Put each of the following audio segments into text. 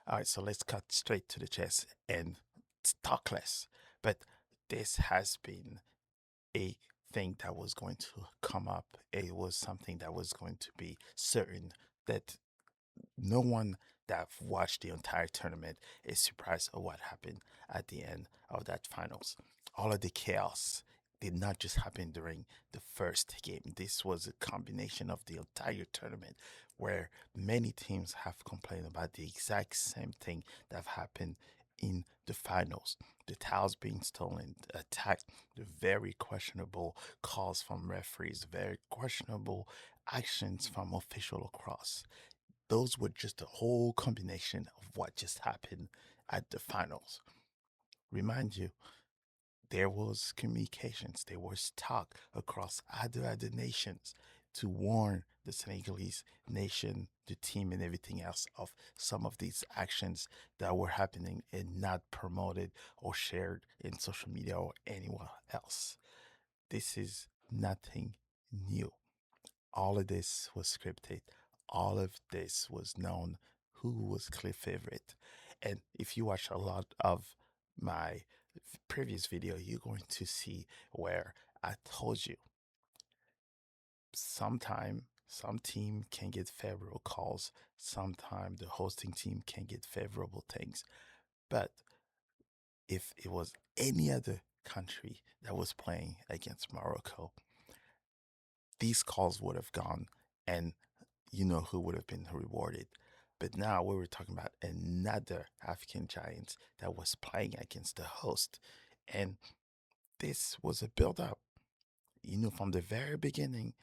All right, so let's cut straight to the chase and talk less. But this has been a thing that was going to come up. It was something that was going to be certain that no one that watched the entire tournament is surprised at what happened at the end of that finals. All of the chaos did not just happen during the first game. This was a combination of the entire tournament where many teams have complained about the exact same thing that happened in the finals. The towels being stolen, the attack, the very questionable calls from referees, very questionable actions from official across. Those were just a whole combination of what just happened at the finals. Remind you, there was communications, there was talk across other nations to warn the Senegalese nation, the team, and everything else of some of these actions that were happening and not promoted or shared in social media or anywhere else. This is nothing new. All of this was scripted. All of this was known who was clear favorite. And if you watch a lot of my previous video, you're going to see where I told you sometime some team can get favorable calls, sometime the hosting team can get favorable things. But if it was any other country that was playing against Morocco, these calls would have gone and you know who would have been rewarded. But now we were talking about another African giant that was playing against the host. And this was a build up. You know, from the very beginning,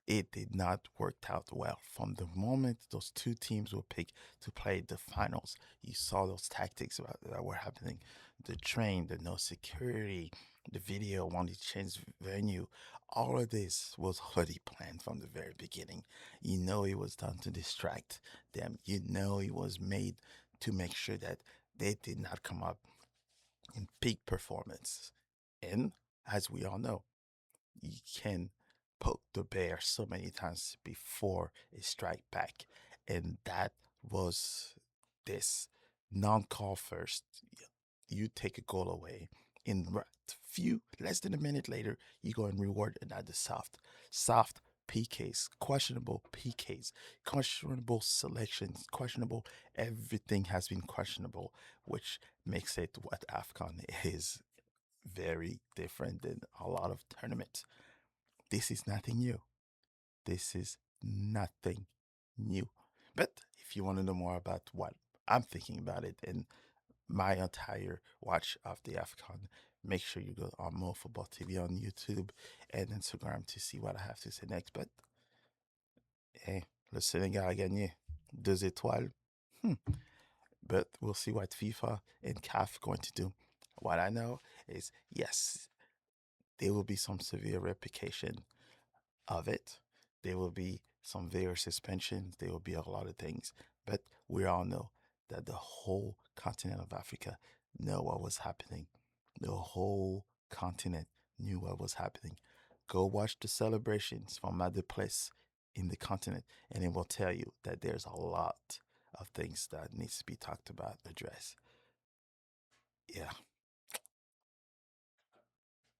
it did not work out well. From the moment those two teams were picked to play the finals, you saw those tactics that were happening. The train, the no security, the video wanting to change venue. All of this was already planned from the very beginning. You know it was done to distract them. You know it was made to make sure that they did not come up in peak performance. And as we all know, you can poke the bear so many times before it strike back. And that was this non-call first. You take a goal away. In few less than a minute later, you go and reward another soft PKs, questionable PKs, questionable selections, questionable. Everything has been questionable, which makes it what AFCON is very different than a lot of tournaments. This is nothing new. This is nothing new. But if you want to know more about what I'm thinking about it and my entire watch of the AFCON, make sure you go on Mo Football TV on YouTube and Instagram to see what I have to say next. But, hey, le Sénégal a gagné. 2 étoiles. Hmm. But we'll see what FIFA and CAF going to do. What I know is, yes, there will be some severe repercussion of it. There will be some severe suspensions. There will be a lot of things. But we all know that the whole continent of Africa know what was happening. The whole continent knew what was happening. Go watch the celebrations from other places in the continent, and it will tell you that there's a lot of things that needs to be talked about, addressed. Yeah.